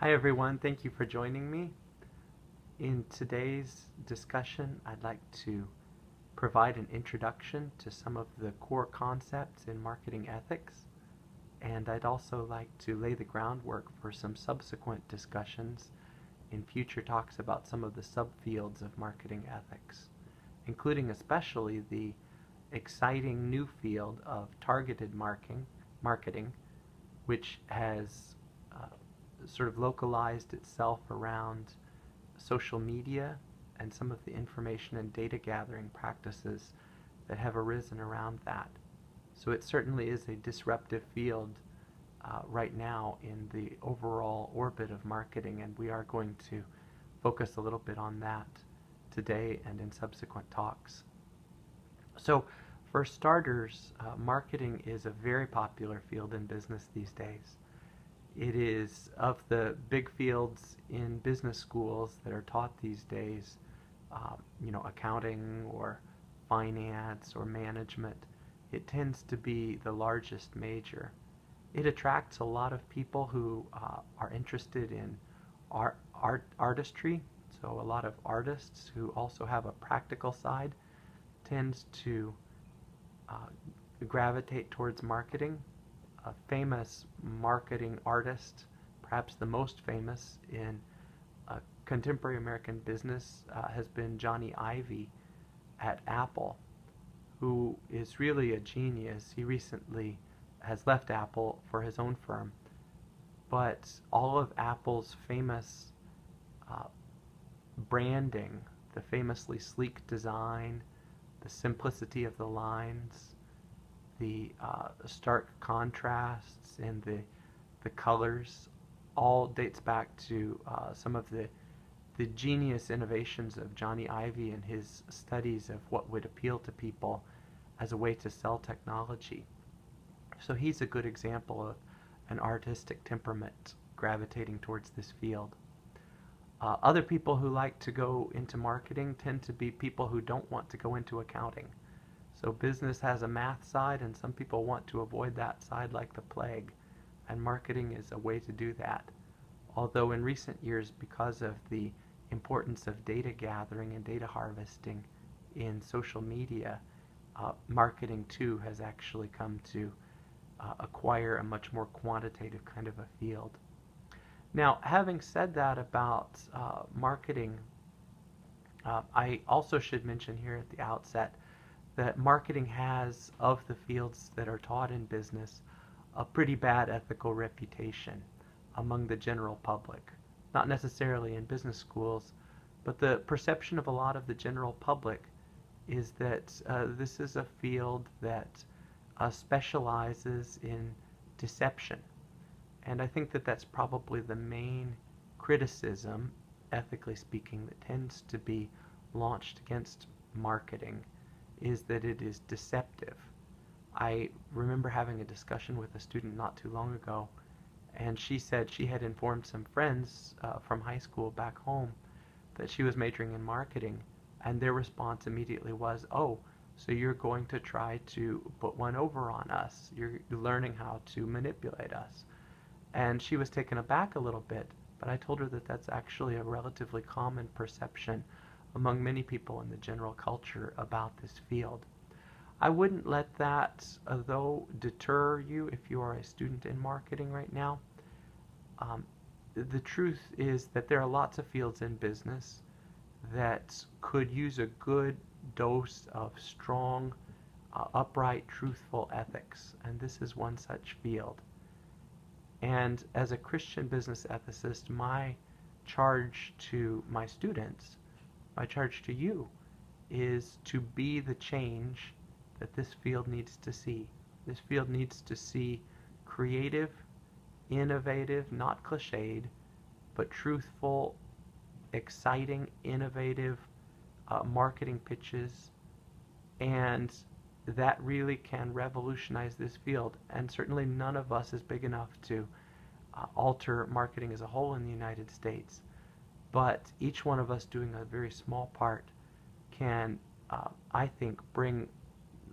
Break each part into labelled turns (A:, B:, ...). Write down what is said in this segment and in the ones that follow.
A: Hi everyone, thank you for joining me. In today's discussion, I'd like to provide an introduction to some of the core concepts in marketing ethics, and I'd also like to lay the groundwork for some subsequent discussions in future talks about some of the subfields of marketing ethics, including especially the exciting new field of targeted marketing, which has sort of localized itself around social media and some of the information and data gathering practices that have arisen around that. So it certainly is a disruptive field right now in the overall orbit of marketing, and we are going to focus a little bit on that today and in subsequent talks. So for starters, marketing is a very popular field in business these days. It is of the big fields in business schools that are taught these days, accounting or finance or management. It tends to be the largest major. It attracts a lot of people who are interested in artistry, so a lot of artists who also have a practical side tends to gravitate towards marketing. A famous marketing artist, perhaps the most famous in contemporary American business, has been Johnny Ive at Apple, who is really a genius. He recently has left Apple for his own firm, but all of Apple's famous uh, branding, the famously sleek design, the simplicity of the lines, the stark contrasts and the colors all dates back to some of the genius innovations of Johnny Ive and his studies of what would appeal to people as a way to sell technology. So he's a good example of an artistic temperament gravitating towards this field. Other people who like to go into marketing tend to be people who don't want to go into accounting. So business has a math side, and some people want to avoid that side like the plague, and marketing is a way to do that. Although in recent years, because of the importance of data gathering and data harvesting in social media, marketing too has actually come to acquire a much more quantitative kind of a field. Now, having said that about marketing, I also should mention here at the outset that marketing has, of the fields that are taught in business, a pretty bad ethical reputation among the general public. Not necessarily in business schools, but the perception of a lot of the general public is that this is a field that specializes in deception. And I think that that's probably the main criticism, ethically speaking, that tends to be launched against marketing, is that it is deceptive. I remember having a discussion with a student not too long ago, and she said she had informed some friends from high school back home that she was majoring in marketing, and their response immediately was, "Oh, so you're going to try to put one over on us. You're learning how to manipulate us." And she was taken aback a little bit, but I told her that that's actually a relatively common perception among many people in the general culture about this field. I wouldn't let that, though, deter you if you are a student in marketing right now. Um, the truth is that there are lots of fields in business that could use a good dose of strong, upright, truthful ethics, and this is one such field. And as a Christian business ethicist, my charge to my students, my charge to you, is to be the change that this field needs to see. This field needs to see creative, innovative, not cliched, but truthful, exciting, innovative marketing pitches, and that really can revolutionize this field. And certainly none of us is big enough to alter marketing as a whole in the United States. But each one of us doing a very small part can, I think, bring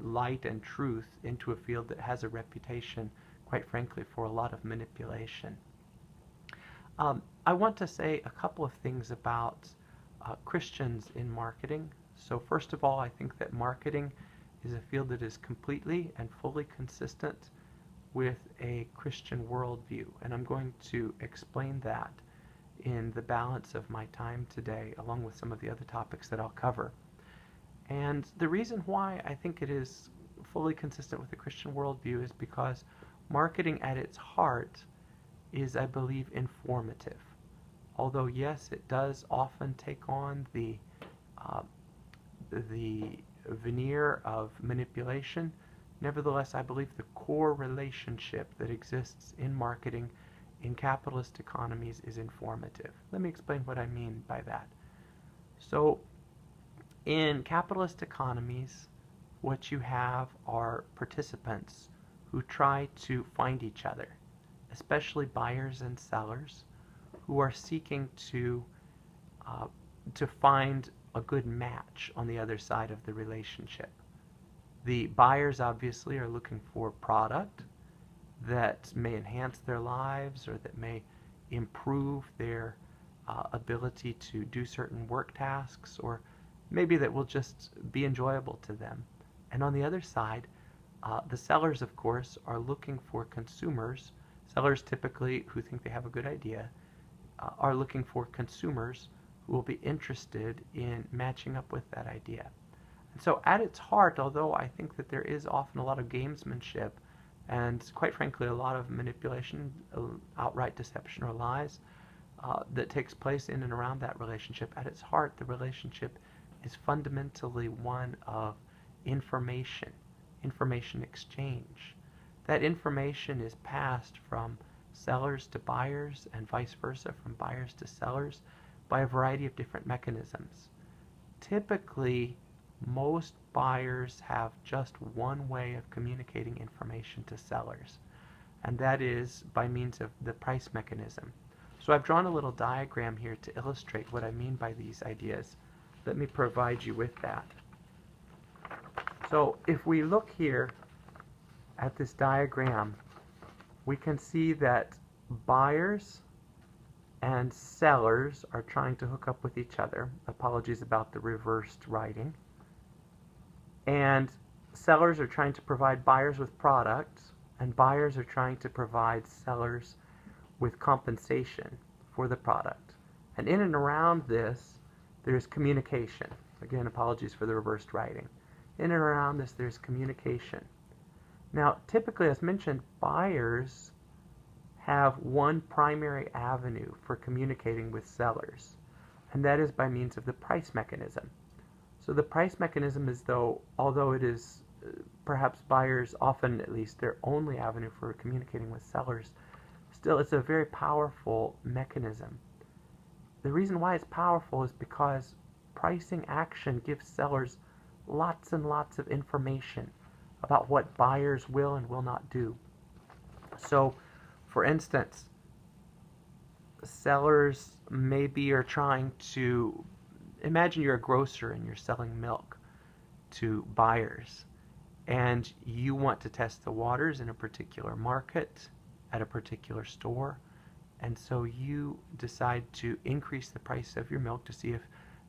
A: light and truth into a field that has a reputation, quite frankly, for a lot of manipulation. I want to say a couple of things about Christians in marketing. So first of all, I think that marketing is a field that is completely and fully consistent with a Christian worldview, and I'm going to explain that in the balance of my time today, along with some of the other topics that I'll cover. And the reason why I think it is fully consistent with the Christian worldview is because marketing at its heart is, I believe, informative. Although, yes, it does often take on uh, the veneer of manipulation, nevertheless, I believe the core relationship that exists in marketing in capitalist economies is informative. Let me explain what I mean by that. So, in capitalist economies, what you have are participants who try to find each other, especially buyers and sellers, who are seeking uh, to find a good match on the other side of the relationship. The buyers obviously are looking for product that may enhance their lives or that may improve their ability to do certain work tasks, or maybe that will just be enjoyable to them. And on the other side, the sellers, of course, are looking for consumers. Sellers typically who think they have a good idea are looking for consumers who will be interested in matching up with that idea. And so at its heart, although I think that there is often a lot of gamesmanship and quite frankly a lot of manipulation, outright deception or lies that takes place in and around that relationship, at its heart the relationship is fundamentally one of information exchange. That information is passed from sellers to buyers and vice versa, from buyers to sellers, by a variety of different mechanisms. Typically, most buyers have just one way of communicating information to sellers, and that is by means of the price mechanism. So I've drawn a little diagram here to illustrate what I mean by these ideas. Let me provide you with that. So if we look here at this diagram, we can see that buyers and sellers are trying to hook up with each other. Apologies about the reversed writing. And sellers are trying to provide buyers with products, and buyers are trying to provide sellers with compensation for the product. And in and around this, there's communication. Again, apologies for the reversed writing. In and around this, there's communication. Now, typically, as mentioned, buyers have one primary avenue for communicating with sellers, and that is by means of the price mechanism. So the price mechanism is, although it is perhaps buyers, often at least, their only avenue for communicating with sellers, still it's a very powerful mechanism. The reason why it's powerful is because pricing action gives sellers lots and lots of information about what buyers will and will not do. So, for instance, sellers maybe are trying to, imagine you're a grocer and you're selling milk to buyers, and you want to test the waters in a particular market at a particular store, and so you decide to increase the price of your milk to see if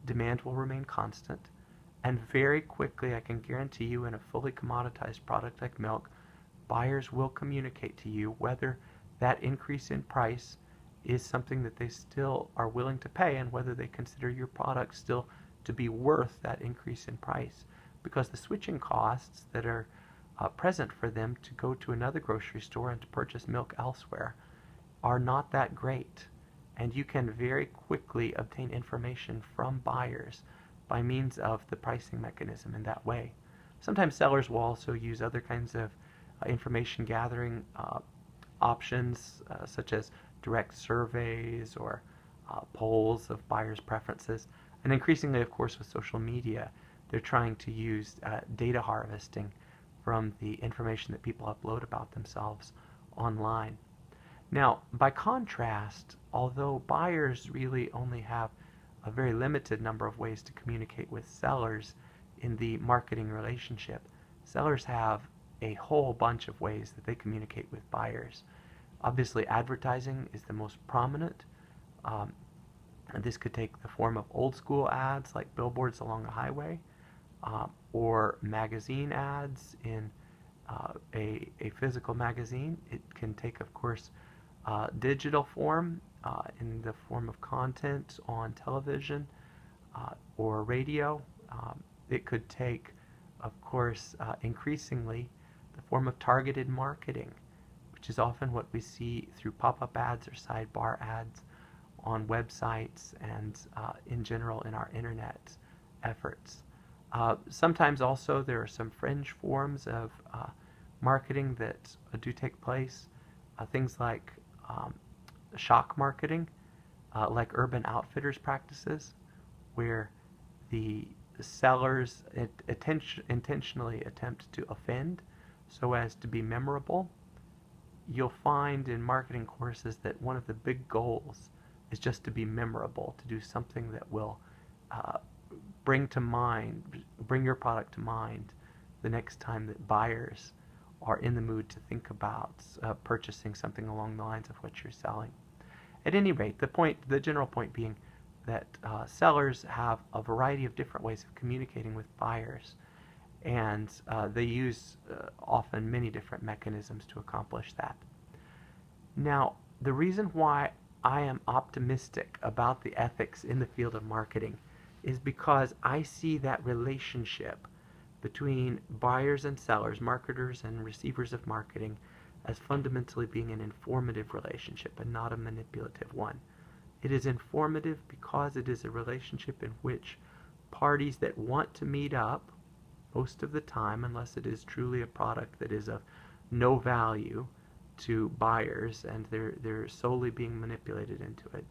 A: demand will remain constant. And very quickly, I can guarantee you, in a fully commoditized product like milk, buyers will communicate to you whether that increase in price is something that they still are willing to pay, and whether they consider your product still to be worth that increase in price. Because the switching costs that are present for them to go to another grocery store and to purchase milk elsewhere are not that great. And you can very quickly obtain information from buyers by means of the pricing mechanism in that way. Sometimes sellers will also use other kinds of information gathering options, such as direct surveys or polls of buyers' preferences. And increasingly, of course, with social media, they're trying to use data harvesting from the information that people upload about themselves online. Now, by contrast, although buyers really only have a very limited number of ways to communicate with sellers in the marketing relationship, sellers have a whole bunch of ways that they communicate with buyers. Obviously, advertising is the most prominent. And this could take the form of old school ads like billboards along a highway, or magazine ads in a physical magazine. It can take, of course, digital form in the form of content on television or radio. It could take, of course, increasingly the form of targeted marketing, which is often what we see through pop-up ads or sidebar ads on websites and in general in our internet efforts. Sometimes also there are some fringe forms of marketing that do take place, things like shock marketing, like Urban Outfitters practices, where the sellers intentionally attempt to offend so as to be memorable. You'll find in marketing courses that one of the big goals is just to be memorable, to do something that will bring your product to mind the next time that buyers are in the mood to think about purchasing something along the lines of what you're selling. At any rate, the general point being that sellers have a variety of different ways of communicating with buyers, and they use often many different mechanisms to accomplish that. Now, the reason why I am optimistic about the ethics in the field of marketing is because I see that relationship between buyers and sellers, marketers and receivers of marketing, as fundamentally being an informative relationship and not a manipulative one. It is informative because it is a relationship in which parties that want to meet up, most of the time, unless it is truly a product that is of no value to buyers and they're solely being manipulated into it.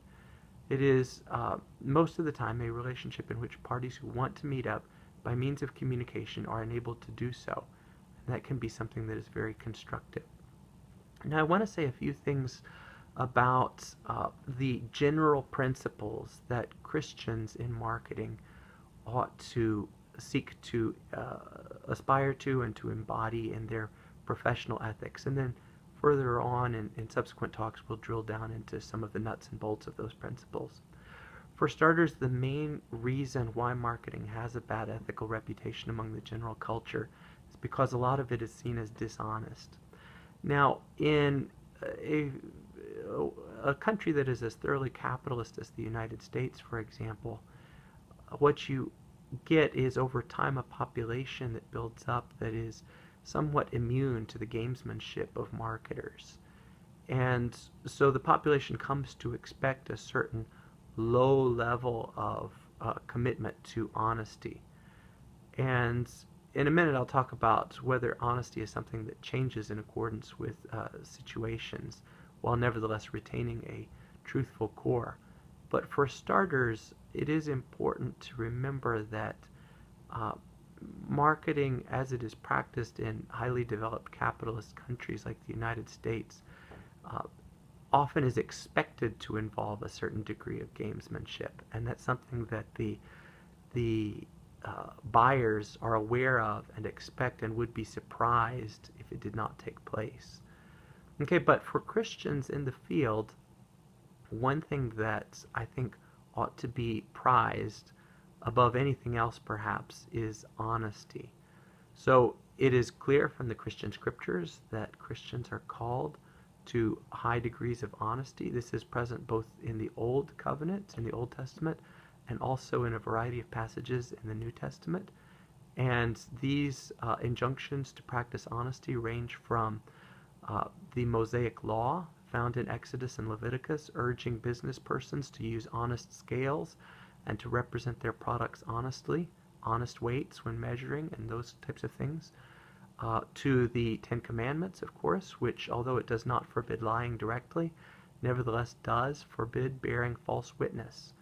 A: It is most of the time a relationship in which parties who want to meet up by means of communication are enabled to do so. And that can be something that is very constructive. Now I want to say a few things about the general principles that Christians in marketing ought to seek to aspire to and to embody in their professional ethics. And then further on in subsequent talks, we'll drill down into some of the nuts and bolts of those principles. For starters, the main reason why marketing has a bad ethical reputation among the general culture is because a lot of it is seen as dishonest. Now, in a country that is as thoroughly capitalist as the United States, for example, what you get is over time a population that builds up that is somewhat immune to the gamesmanship of marketers. And so the population comes to expect a certain low level of commitment to honesty. And in a minute I'll talk about whether honesty is something that changes in accordance with situations while nevertheless retaining a truthful core. But for starters, it is important to remember that marketing as it is practiced in highly developed capitalist countries like the United States often is expected to involve a certain degree of gamesmanship, and that's something that the buyers are aware of and expect and would be surprised if it did not take place. Okay, but for Christians in the field, one thing that I think ought to be prized above anything else perhaps is honesty. So it is clear from the Christian scriptures that Christians are called to high degrees of honesty. This is present both in the Old Covenant, in the Old Testament, and also in a variety of passages in the New Testament. And these injunctions to practice honesty range from the Mosaic Law, found in Exodus and Leviticus, urging business persons to use honest scales and to represent their products honestly, honest weights when measuring, and those types of things, to the Ten Commandments, of course, which, although it does not forbid lying directly, nevertheless does forbid bearing false witness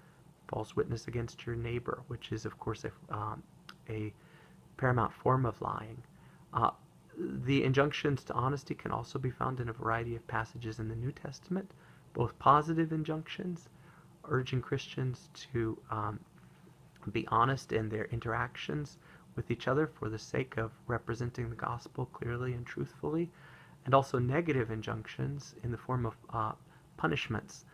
A: against your neighbor, which is, of course, a paramount form of lying. The injunctions to honesty can also be found in a variety of passages in the New Testament, both positive injunctions, urging Christians to be honest in their interactions with each other for the sake of representing the gospel clearly and truthfully, and also negative injunctions in the form of punishments